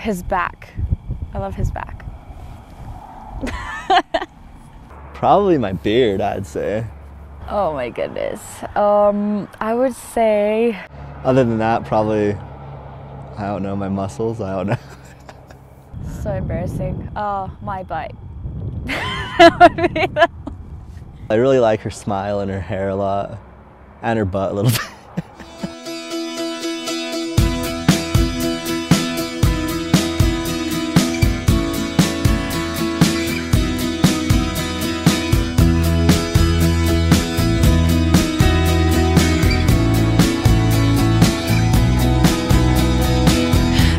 His back. I love his back. Probably my beard, I'd say. Oh my goodness. I would say... Other than that, probably, I don't know, my muscles, I don't know. So embarrassing. My butt. That would be the... I really like her smile and her hair a lot, and her butt a little bit.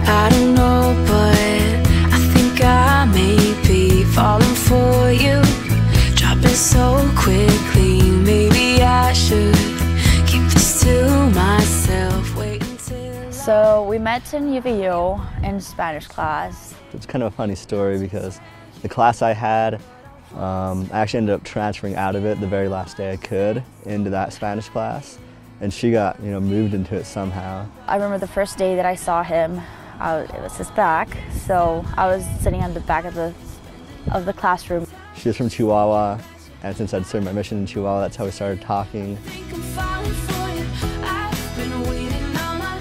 I don't know, but I think I may be falling for you, dropping so quickly. Maybe I should keep this to myself. Wait until. So we met in UVU in Spanish class. It's kind of a funny story because the class I had, I actually ended up transferring out of it the very last day I could into that Spanish class, and she got, moved into it somehow. I remember the first day that I saw him, it was his back, so I was sitting on the back of the classroom. She was from Chihuahua, and since I'd served my mission in Chihuahua, that's how we started talking.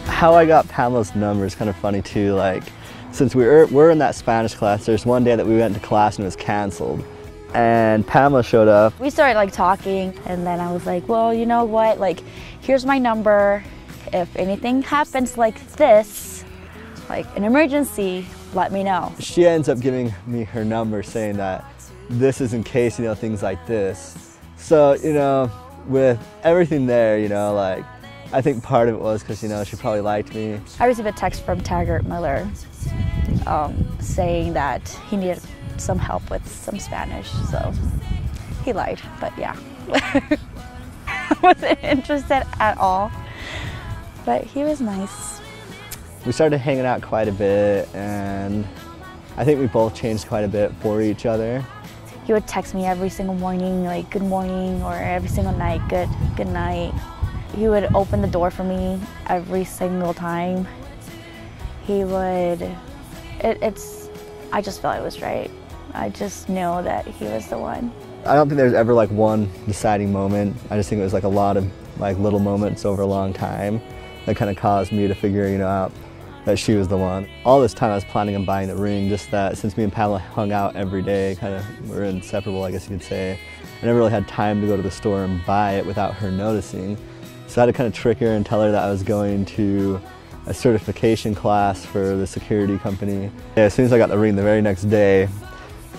How I got Pamela's number is kind of funny too. Like, since we're in that Spanish class, there's one day that we went to class and it was canceled, and Pamela showed up. We started talking, and then I was like, well, you know what, here's my number. If anything happens like this, like an emergency, let me know. She ends up giving me her number, saying that this is in case, things like this. So, with everything there, I think part of it was because, she probably liked me. I received a text from Taggart Miller saying that he needed some help with some Spanish, so he lied, but yeah. I wasn't interested at all, but he was nice. We started hanging out quite a bit, and I think we both changed quite a bit for each other. He would text me every single morning, good morning, or every single night, good night. He would open the door for me every single time. He would, I just felt it was right. I just know that he was the one. I don't think there's ever one deciding moment. I just think it was a lot of little moments over a long time that kind of caused me to figure, out that she was the one. All this time I was planning on buying the ring, just that since me and Pamela hung out every day, we're inseparable, I guess you could say, I never really had time to go to the store and buy it without her noticing. So I had to kind of trick her and tell her that I was going to a certification class for the security company. Yeah, as soon as I got the ring the very next day,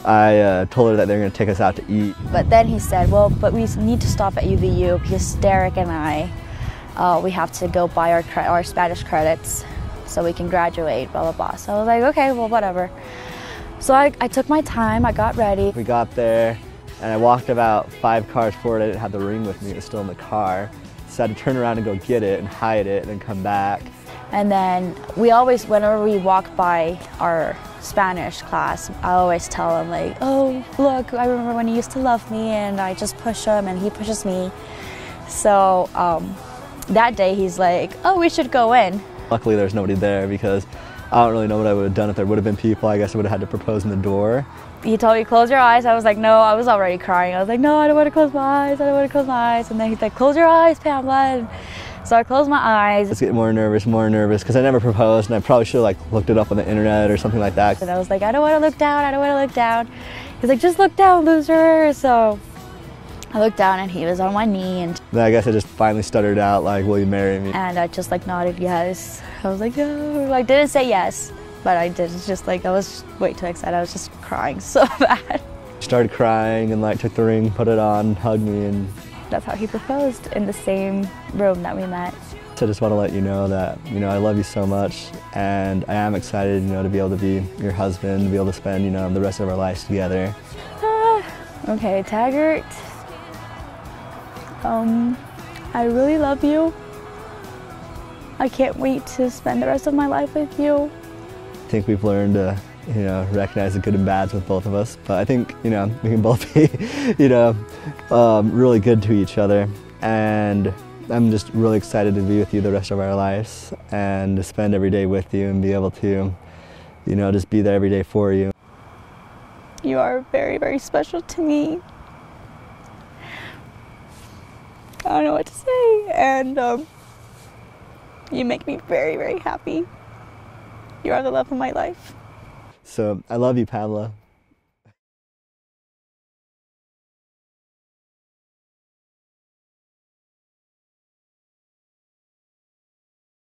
I told her that they were going to take us out to eat. But then he said, well, but we need to stop at UVU because Derek and I, we have to go buy our Spanish credits so we can graduate, blah, blah, blah. So I was like, okay, well, whatever. So I took my time, I got ready. We got there, and I walked about 5 cars forward. I didn't have the ring with me, it was still in the car. So I had to turn around and go get it and hide it and then come back. And then we always, whenever we walk by our Spanish class, I always tell him oh, look, I remember when he used to love me, and I just push him and he pushes me. So that day he's like, oh, we should go in. Luckily there's nobody there because I don't really know what I would have done if there would have been people. I guess I would have had to propose in the door. He told me, close your eyes. I was like, no, I was already crying. I was like, no, I don't want to close my eyes. I don't want to close my eyes. And then he's like, close your eyes, Pamela. And so I closed my eyes. Let's get more nervous because I never proposed, and I probably should have looked it up on the internet or something like that. And I was like, I don't want to look down. I don't want to look down. He's like, just look down, loser. So I looked down and he was on one knee, and then I guess I just finally stuttered out will you marry me? And I just nodded yes. I was like, no. I didn't say yes, but I did. It's just I was way too excited. I was just crying so bad. Started crying and took the ring, put it on, hugged me, and that's how he proposed, in the same room that we met. So I just want to let you know that, I love you so much, and I am excited, to be able to be your husband, to be able to spend, the rest of our lives together. Okay, Taggart. I really love you. I can't wait to spend the rest of my life with you. I think we've learned to, recognize the good and bads with both of us. But I think, we can both be, really good to each other. And I'm just really excited to be with you the rest of our lives and to spend every day with you and be able to, you know, just be there every day for you. You are very, very special to me. I don't know what to say, and you make me very, very happy. You are the love of my life. So I love you, Pamela.